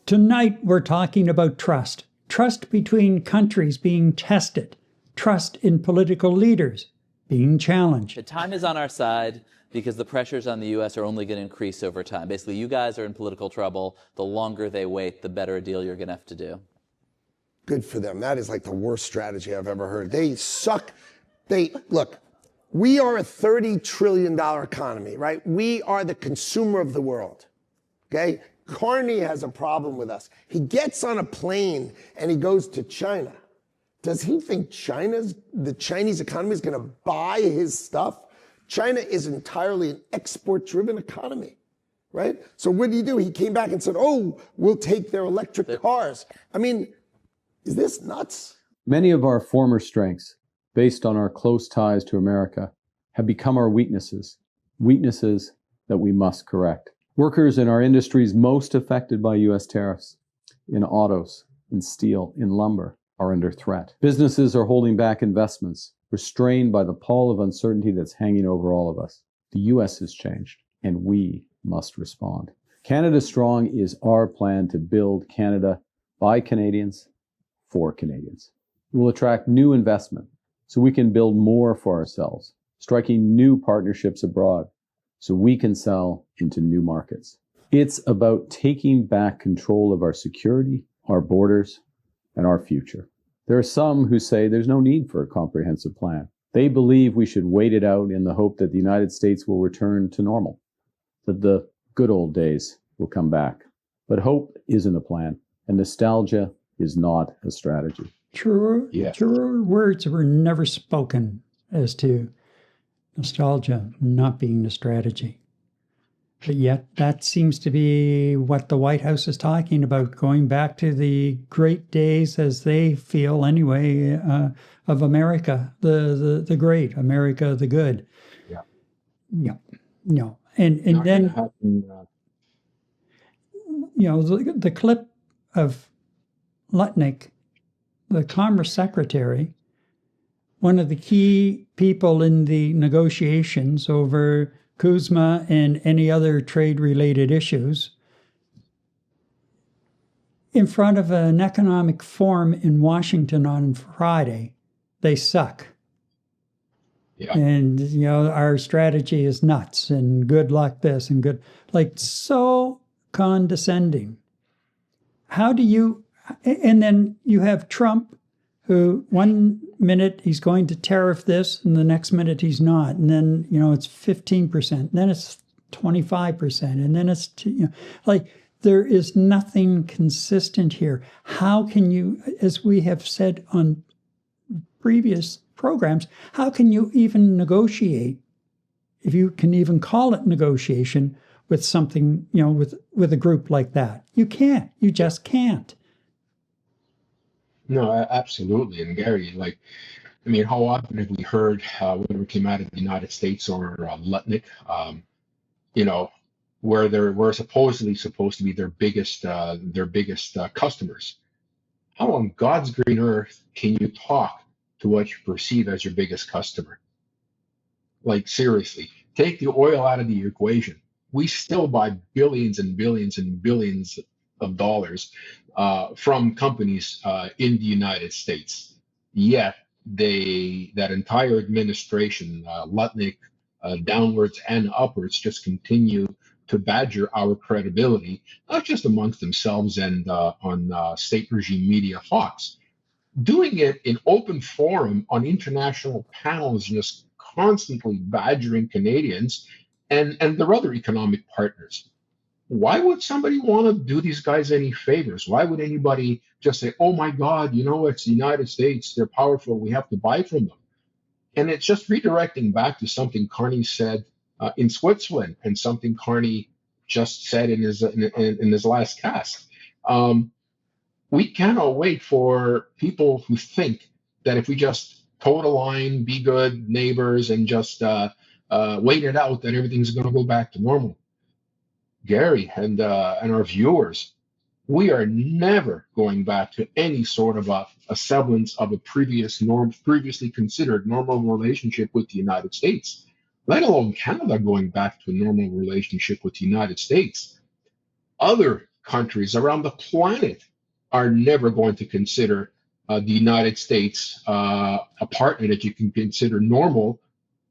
Tonight, we're talking about trust. Trust between countries being tested. Trust in political leaders being challenged. The time is on our side because the pressures on the U.S. are only going to increase over time. Basically, you guys are in political trouble. The longer they wait, the better a deal you're going to have to do. Good for them. That is like the worst strategy I've ever heard. They suck. Look, we are a $30 trillion economy, right? We are the consumer of the world, okay? Carney has a problem with us. He gets on a plane and he goes to China. Does he think the Chinese economy is going to buy his stuff? China is entirely an export-driven economy, right? So what did he do? He came back and said, oh, we'll take their electric cars. I mean, is this nuts? Many of our former strengths, based on our close ties to America, have become our weaknesses that we must correct. Workers in our industries most affected by U.S. tariffs, in autos, in steel, in lumber, are under threat. Businesses are holding back investments, restrained by the pall of uncertainty that's hanging over all of us. The U.S. has changed, and we must respond. Canada Strong is our plan to build Canada by Canadians, for Canadians. It will attract new investment so we can build more for ourselves, striking new partnerships abroad so we can sell into new markets. It's about taking back control of our security, our borders, and our future. There are some who say there's no need for a comprehensive plan. They believe we should wait it out in the hope that the United States will return to normal, that the good old days will come back. But hope isn't a plan, and nostalgia is not a strategy. Truer words were never spoken as to nostalgia not being the strategy. But yet that seems to be what the White House is talking about, going back to the great days, as they feel anyway, of America, the great, America the good. Yeah. No. And then, the clip of Lutnick, the Commerce Secretary, one of the key people in the negotiations over Kuzma and any other trade-related issues, in front of an economic forum in Washington on Friday, they suck. Yeah. And, our strategy is nuts and good luck this and good, so condescending. How do you, and then you have Trump, who 1 minute he's going to tariff this and the next minute he's not. And then, it's 15%, and then it's 25%, and then it's, there is nothing consistent here. How can you, as we have said on previous programs, how can you even negotiate, if you can even call it negotiation, with something, with a group like that? You can't. You just can't. No, absolutely. And Gary, how often have we heard, whether it came out of the United States or Lutnick, where we're supposedly supposed to be their biggest customers. How on God's green earth can you talk to what you perceive as your biggest customer? Seriously, take the oil out of the equation. We still buy billions and billions and billions of dollars from companies in the United States. Yet that entire administration, Lutnick, downwards and upwards, just continue to badger our credibility, not just amongst themselves and on state regime media hawks, doing it in open forum on international panels, just constantly badgering Canadians and their other economic partners. Why would somebody want to do these guys any favors? Why would anybody just say, oh my God, it's the United States, they're powerful, we have to buy from them? And it's just redirecting back to something Carney said in Switzerland, and something Carney just said in his last cast. We cannot wait for people who think that if we just toe the line, be good neighbors, and just wait it out, that everything's going to go back to normal. Gary and our viewers, we are never going back to any sort of a semblance of a previously considered normal relationship with the United States, let alone Canada going back to a normal relationship with the United States. Other countries around the planet are never going to consider the United States a partner that you can consider normal,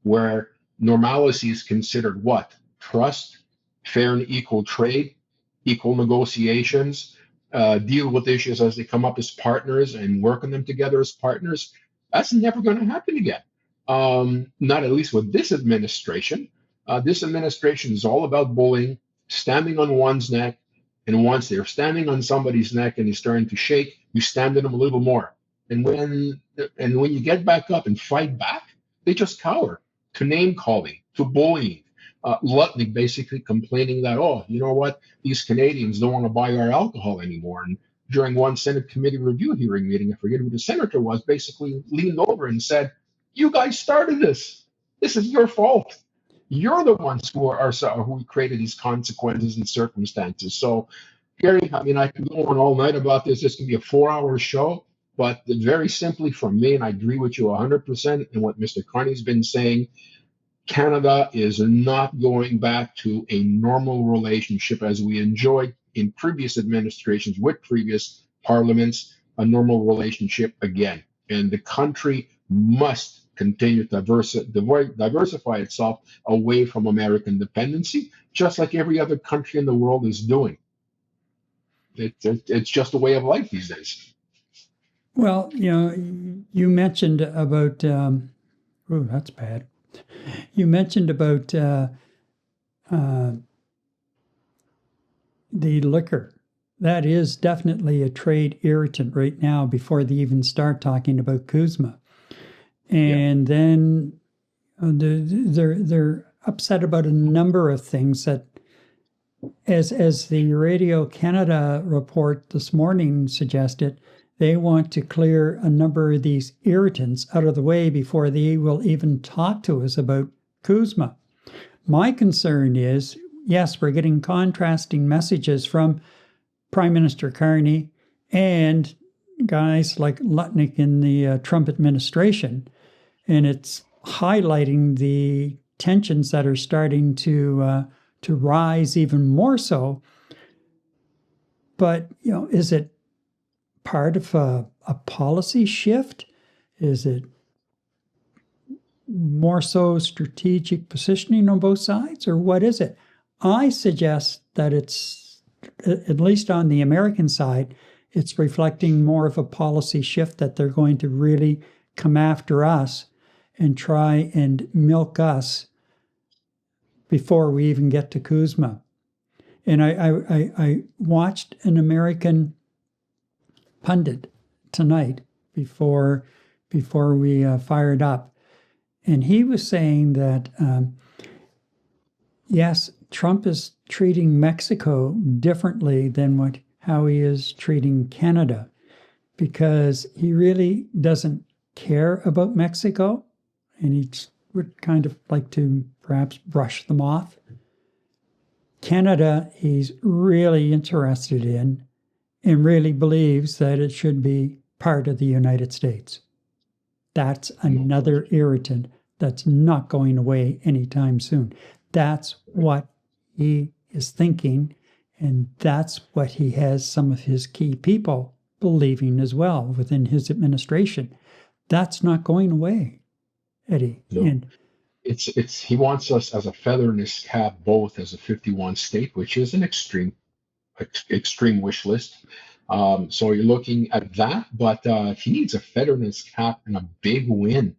where normalcy is considered what? Trust, fair and equal trade, equal negotiations, deal with issues as they come up as partners and work on them together as partners. That's never going to happen again. Not at least with this administration. This administration is all about bullying, standing on one's neck, and once they're standing on somebody's neck and he's starting to shake, you stand on them a little more. And when you get back up and fight back, they just cower to name calling, to bullying. Lutnick basically complaining that, oh, you know what, these Canadians don't want to buy our alcohol anymore. And during one Senate committee review hearing meeting, I forget who the senator was, basically leaned over and said, you guys started this. This is your fault. You're the ones who created these consequences and circumstances. So, Gary, I mean, I can go on all night about this. This can be a 4-hour show, but very simply from me, and I agree with you 100% in what Mr. Carney's been saying, Canada is not going back to a normal relationship as we enjoyed in previous administrations with previous parliaments, a normal relationship again. And the country must continue to diversify itself away from American dependency, just like every other country in the world is doing. It's just a way of life these days. Well, you mentioned about, that's bad. You mentioned about the liquor. That is definitely a trade irritant right now before they even start talking about CUSMA. And then they're upset about a number of things that, as the Radio Canada report this morning suggested, they want to clear a number of these irritants out of the way before they will even talk to us about CUSMA. My concern is, yes, we're getting contrasting messages from Prime Minister Carney and guys like Lutnick in the Trump administration, and it's highlighting the tensions that are starting to rise even more so. But, is it part of a policy shift? Is it more so strategic positioning on both sides, or what is it? I suggest that it's, at least on the American side, it's reflecting more of a policy shift, that they're going to really come after us and try and milk us before we even get to CUSMA. And I watched an American pundit tonight before we fired up, and he was saying that yes, Trump is treating Mexico differently than how he is treating Canada, because he really doesn't care about Mexico, and he would kind of like to perhaps brush them off. Canada, he's really interested in and really believes that it should be part of the United States. That's another irritant that's not going away anytime soon. That's what he is thinking, and that's what he has some of his key people believing as well within his administration. That's not going away, Eddie. No. And he wants us as a feather in his cap, both as a 51 state, which is an extreme wish list. So you're looking at that, but he needs a feather in his cap and a big win.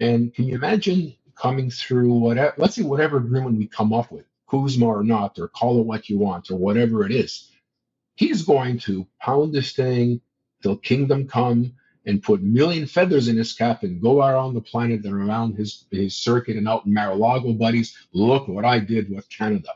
And can you imagine coming through whatever agreement we come up with, CUSMA or not, or call it what you want, or whatever it is, he's going to pound this thing till kingdom come and put million feathers in his cap and go around the planet and around his circuit and out in Mar-a-Lago, buddies. Look what I did with Canada.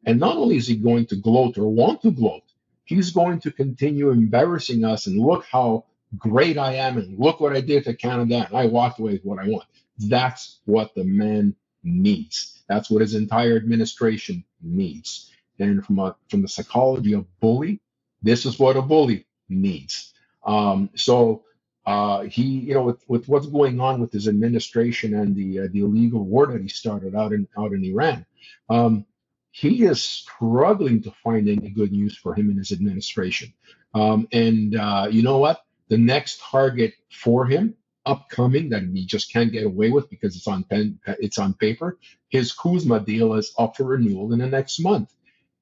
And not only is he going to gloat or want to gloat, he's going to continue embarrassing us and look how great I am and look what I did to Canada and I walked away with what I want. That's what the man needs. That's what his entire administration needs. And from the psychology of bully, this is what a bully needs. He, with what's going on with his administration and the illegal war that he started out in Iran, he is struggling to find any good news for him in his administration. You know what? The next target for him, upcoming, that he just can't get away with because it's on paper. His Kuzma deal is up for renewal in the next month.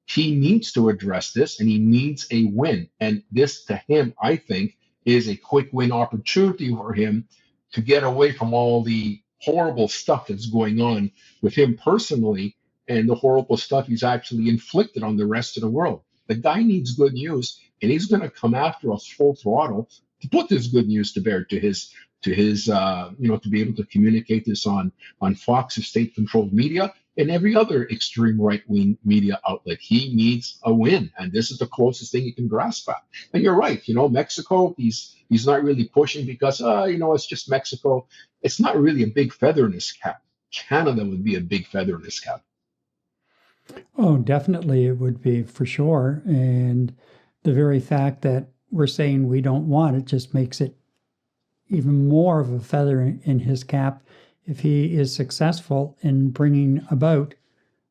He needs to address this, and he needs a win. And this, to him, I think, is a quick win opportunity for him to get away from all the horrible stuff that's going on with him personally and the horrible stuff he's actually inflicted on the rest of the world. The guy needs good news, and he's going to come after us full throttle to put this good news to bear to his to be able to communicate this on Fox's state-controlled media and every other extreme right-wing media outlet. He needs a win, and this is the closest thing he can grasp at. And you're right, Mexico, he's not really pushing because it's just Mexico. It's not really a big feather in his cap. Canada would be a big feather in his cap. Oh, definitely it would be, for sure. And the very fact that we're saying we don't want it just makes it even more of a feather in his cap if he is successful in bringing about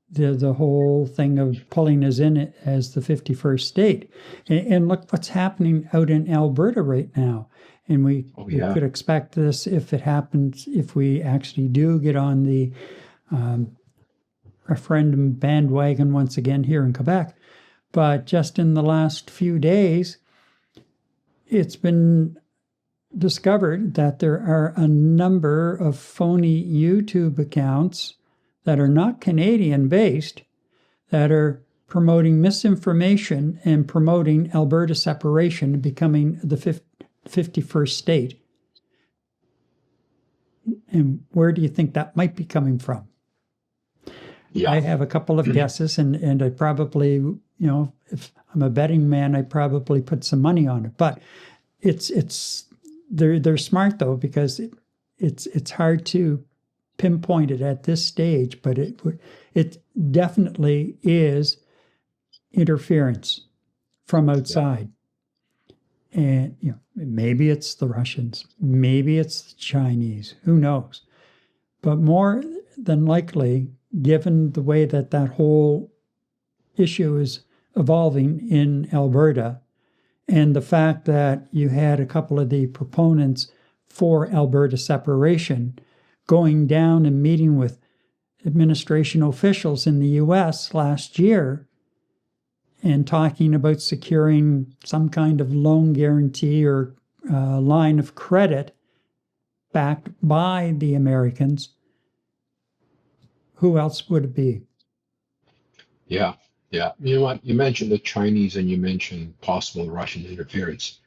the whole thing of pulling us in as the 51st state. And look what's happening out in Alberta right now. And we could expect this if it happens, if we actually do get on the referendum bandwagon once again here in Quebec. But just in the last few days, it's been discovered that there are a number of phony YouTube accounts that are not Canadian-based that are promoting misinformation and promoting Alberta separation and becoming the 51st state. And where do you think that might be coming from? Yeah. I have a couple of guesses, and I probably, if I'm a betting man, I probably put some money on it. But they're smart though, because it's hard to pinpoint it at this stage, but it definitely is interference from outside. Yeah. And maybe it's the Russians, maybe it's the Chinese, who knows? But more than likely, given the way that whole issue is evolving in Alberta, and the fact that you had a couple of the proponents for Alberta separation going down and meeting with administration officials in the U.S. last year and talking about securing some kind of loan guarantee or line of credit backed by the Americans, who else would it be? Yeah. You know what? You mentioned the Chinese and you mentioned possible Russian interference.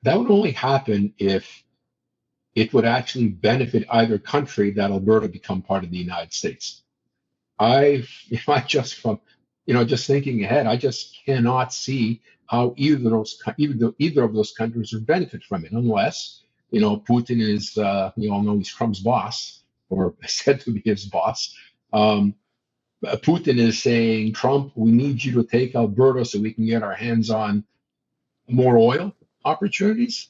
That would only happen if it would actually benefit either country that Alberta become part of the United States. Just thinking ahead, I just cannot see how either of those countries would benefit from it, unless Putin is you all know he's Trump's boss, or said to be his boss. Putin is saying, Trump, we need you to take Alberta so we can get our hands on more oil opportunities.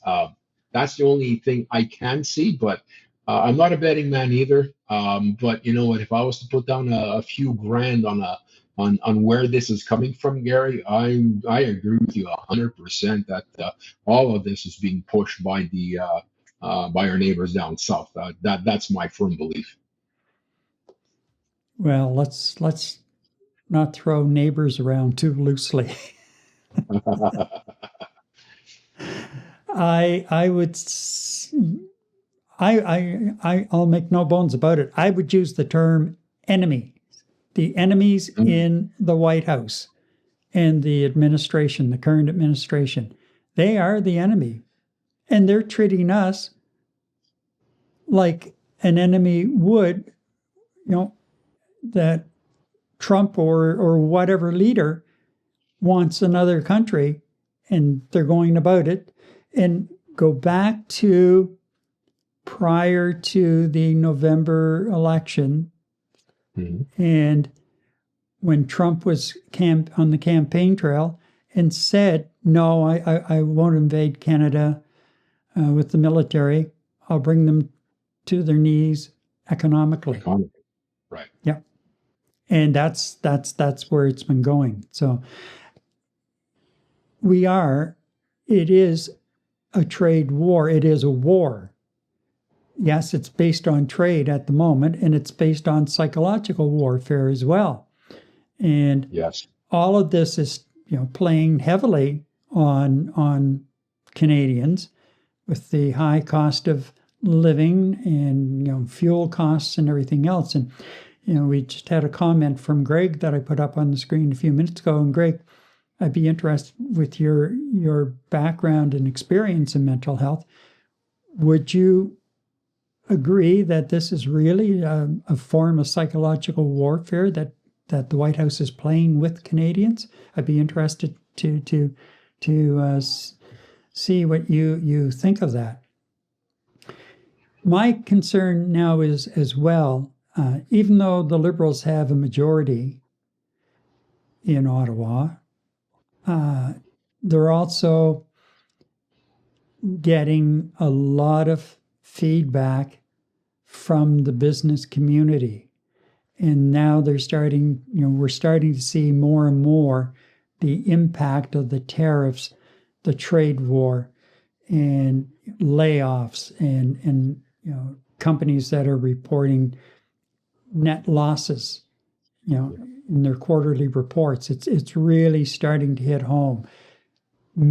That's the only thing I can see, but I'm not a betting man either. But you know what? If I was to put down a few grand on where this is coming from, Gary, I agree with you 100% that all of this is being pushed by by our neighbors down south. That's my firm belief. Well, let's not throw neighbors around too loosely. I'll make no bones about it. I would use the term enemy. The enemies in the White House and the administration, the current administration, they are the enemy. And they're treating us like an enemy would, that Trump or whatever leader wants another country, and they're going about it. And go back to prior to the November election, and when Trump was on the campaign trail and said, no, I won't invade Canada with the military. I'll bring them to their knees economically. Right. Yeah. And that's where it's been going. So it is a trade war. It is a war. Yes, it's based on trade at the moment, and it's based on psychological warfare as well. And Yes. all of this is, playing heavily on Canadians with the high cost of living and, fuel costs and everything else. And, we just had a comment from Greg that I put up on the screen a few minutes ago. And Greg, I'd be interested with your background and experience in mental health. Would you agree that this is really a form of psychological warfare that the White House is playing with Canadians? I'd be interested to see what you think of that. My concern now is as well, even though the Liberals have a majority in Ottawa, they're also getting a lot of feedback from the business community. And now we're starting to see more and more the impact of the tariffs, the trade war, and layoffs, and companies that are reporting net losses, in their quarterly reports. It's really starting to hit home.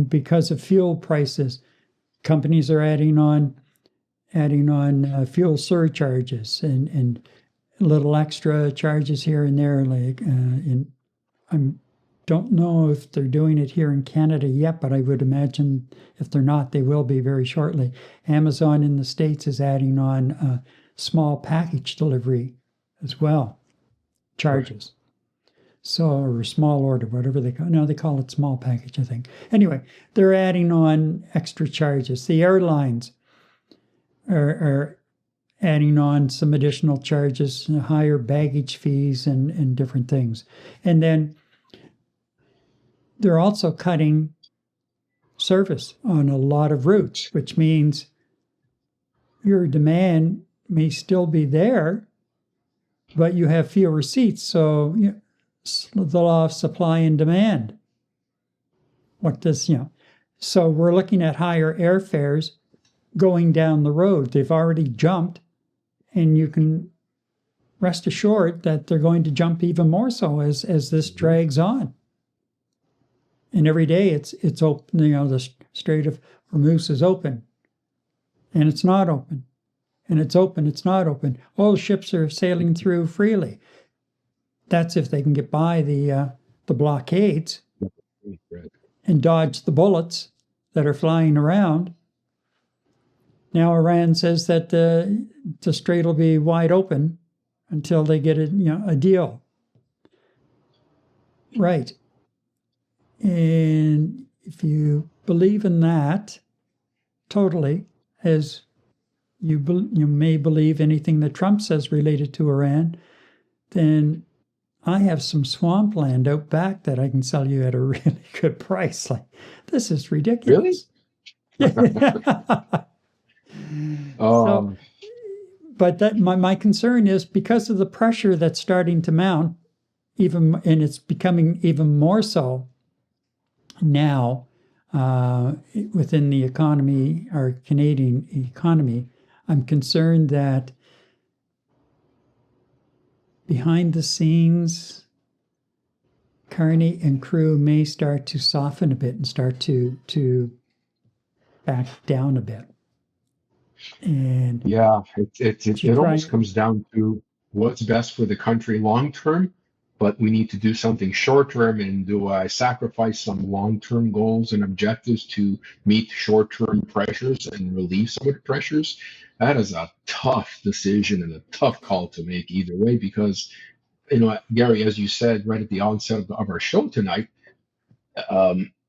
Because of fuel prices, companies are adding on fuel surcharges and little extra charges here and there. I don't know if they're doing it here in Canada yet, but I would imagine if they're not, they will be very shortly. Amazon in the States is adding on small package delivery as well, charges. So, or small order, whatever they call it. No, they call it small package, I think. Anyway, they're adding on extra charges. The airlines are adding on some additional charges, higher baggage fees and different things. And then they're also cutting service on a lot of routes, which means your demand may still be there, but you have fewer seats. So, the law of supply and demand. So we're looking at higher airfares going down the road. They've already jumped, and you can rest assured that they're going to jump even more so as this drags on. And every day it's open, the Strait of Hormuz is open, and it's not open, and it's open, it's not open. All ships are sailing through freely. That's if they can get by the blockades and dodge the bullets that are flying around. Now Iran says that the strait will be wide open until they get a deal. Right. And if you believe in that totally, as you may believe anything that Trump says related to Iran, then I have some swampland out back that I can sell you at a really good price. Like, this is ridiculous. Really? But that my concern is because of the pressure that's starting to mount, and it's becoming even more so now within the economy, our Canadian economy. I'm concerned that behind the scenes, Carney and crew may start to soften a bit and start to back down a bit. And yeah, it almost comes down to what's best for the country long term, but we need to do something short term. And do I sacrifice some long term goals and objectives to meet short term pressures and relieve some of the pressures? That is a tough decision and a tough call to make either way, because, Gary, as you said right at the onset of our show tonight,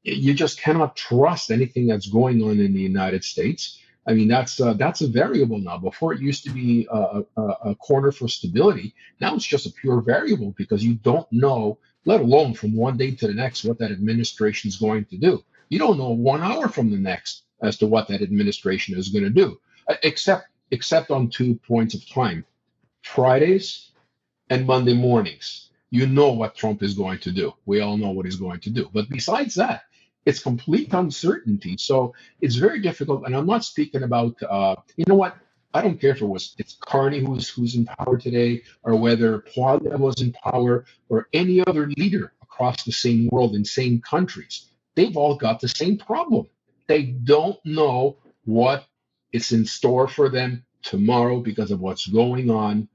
you just cannot trust anything that's going on in the United States. I mean, that's a variable now. Before it used to be a corner for stability. Now it's just a pure variable because you don't know, let alone from one day to the next, what that administration is going to do. You don't know 1 hour from the next as to what that administration is going to do, except on 2 points of time: Fridays and Monday mornings. you know what Trump is going to do. We all know what he's going to do. But besides that, it's complete uncertainty. So it's very difficult. And I'm not speaking about, you know what? I don't care if it's Carney who's in power today, or whether Poilievre was in power, or any other leader across the same world in same countries. They've all got the same problem. They don't know what is in store for them tomorrow because of what's going on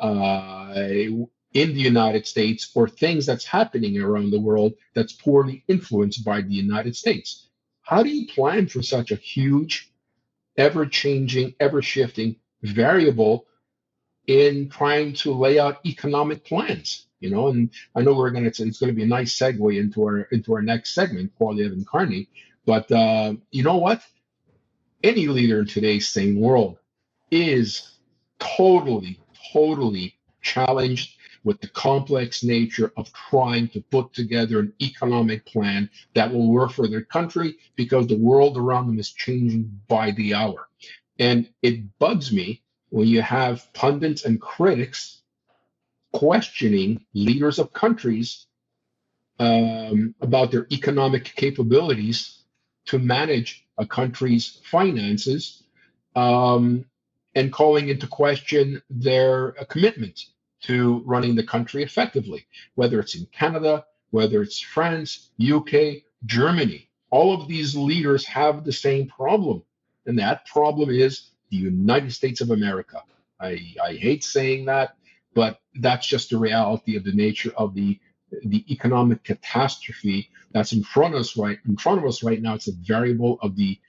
in the United States, or things that's happening around the world that's poorly influenced by the United States. How do you plan for such a huge, ever-changing, ever-shifting variable in trying to lay out economic plans? And I know it's going to be a nice segue into our next segment, Poilievre and Carney. But you know what? Any leader in today's sane world is totally challenged with the complex nature of trying to put together an economic plan that will work for their country, because the world around them is changing by the hour. And it bugs me when you have pundits and critics questioning leaders of countries about their economic capabilities to manage a country's finances, and calling into question their commitment to running the country effectively, whether it's in Canada, whether it's France, UK, Germany. All of these leaders have the same problem, and that problem is the United States of America. I hate saying that, but that's just the reality of the nature of the economic catastrophe that's in front of us right now. It's a variable of the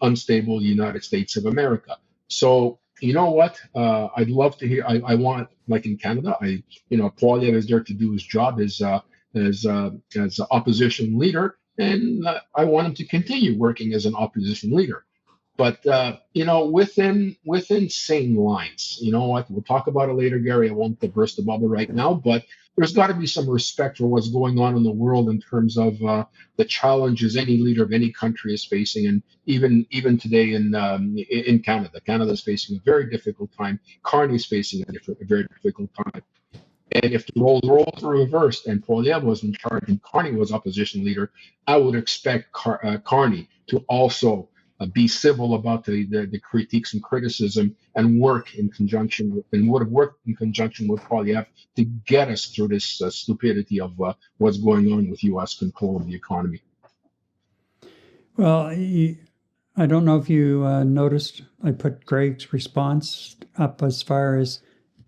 unstable United States of America. So you know what? I'd love to hear. I want, like in Canada, Poilievre is there to do his job as opposition leader, and I want him to continue working as an opposition leader. But within sane lines, you know what? We'll talk about it later, Gary. I won't burst the bubble right now, but there's got to be some respect for what's going on in the world in terms of the challenges any leader of any country is facing, and even today in Canada. Canada is facing a very difficult time. Carney is facing a very difficult time. And if the roles were reversed and Poilievre was in charge and Carney was opposition leader, I would expect Carney to also be civil about the critiques and criticism, and would have worked in conjunction with Poilievre to get us through this stupidity of what's going on with U.S. control of the economy. Well, I don't know if you noticed, I put Greg's response up as far as,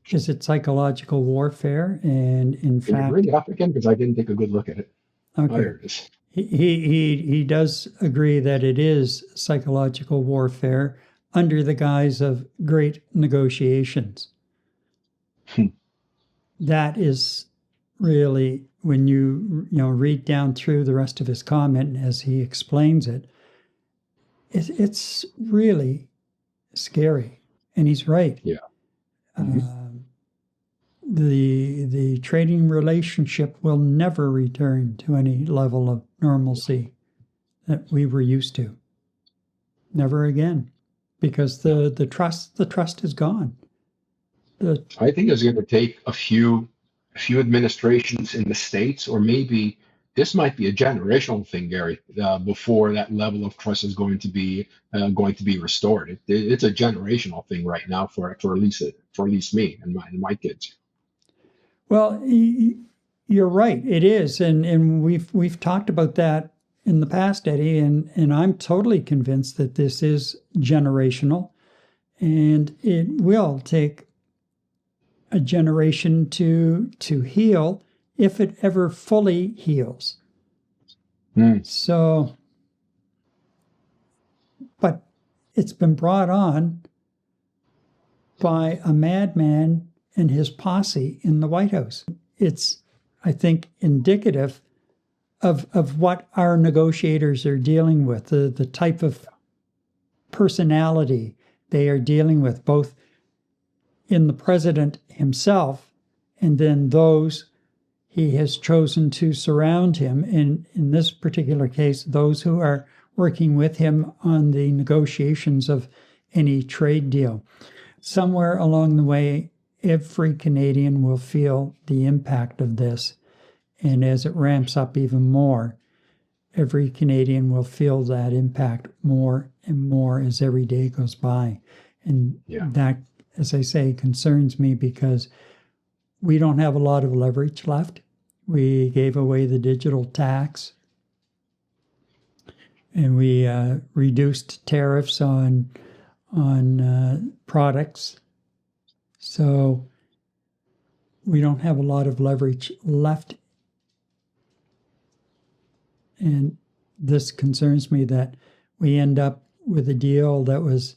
is it psychological warfare? And in Can fact, you bring it up again, because I didn't take a good look at it. okay. Oh, there it is. He does agree that it is psychological warfare under the guise of great negotiations. That is really, when you read down through the rest of his comment as he explains it, it's really scary, and he's right. Yeah. The trading relationship will never return to any level of normalcy that we were used to. Never again, because the trust is gone. I think it's going to take a few administrations in the States, or maybe this might be a generational thing, Gary, before that level of trust is going to be restored. It's a generational thing right now for at least me and my kids. Well, you're right. It is, and we've talked about that in the past, Eddie, and I'm totally convinced that this is generational, and it will take a generation to heal, if it ever fully heals. So, but it's been brought on by a madman and his posse in the White House. It's, I think, indicative of what our negotiators are dealing with, the type of personality they are dealing with, both in the president himself and then those he has chosen to surround him, and in this particular case, those who are working with him on the negotiations of any trade deal. Somewhere along the way, every Canadian will feel the impact of this. And as it ramps up even more, every Canadian will feel that impact more and more as every day goes by. And that, as I say, concerns me because we don't have a lot of leverage left. We gave away the digital tax, and we reduced tariffs on products. So we don't have a lot of leverage left. And this concerns me that we end up with a deal that was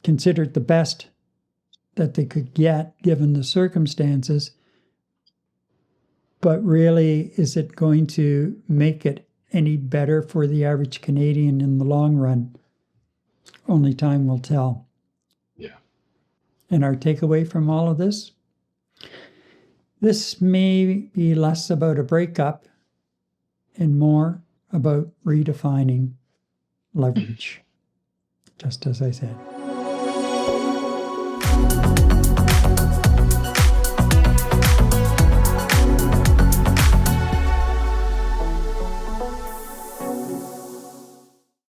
considered the best that they could get given the circumstances. But really, is it going to make it any better for the average Canadian in the long run? Only time will tell. Yeah. And our takeaway from all of this? This may be less about a breakup and more about redefining leverage, just as I said.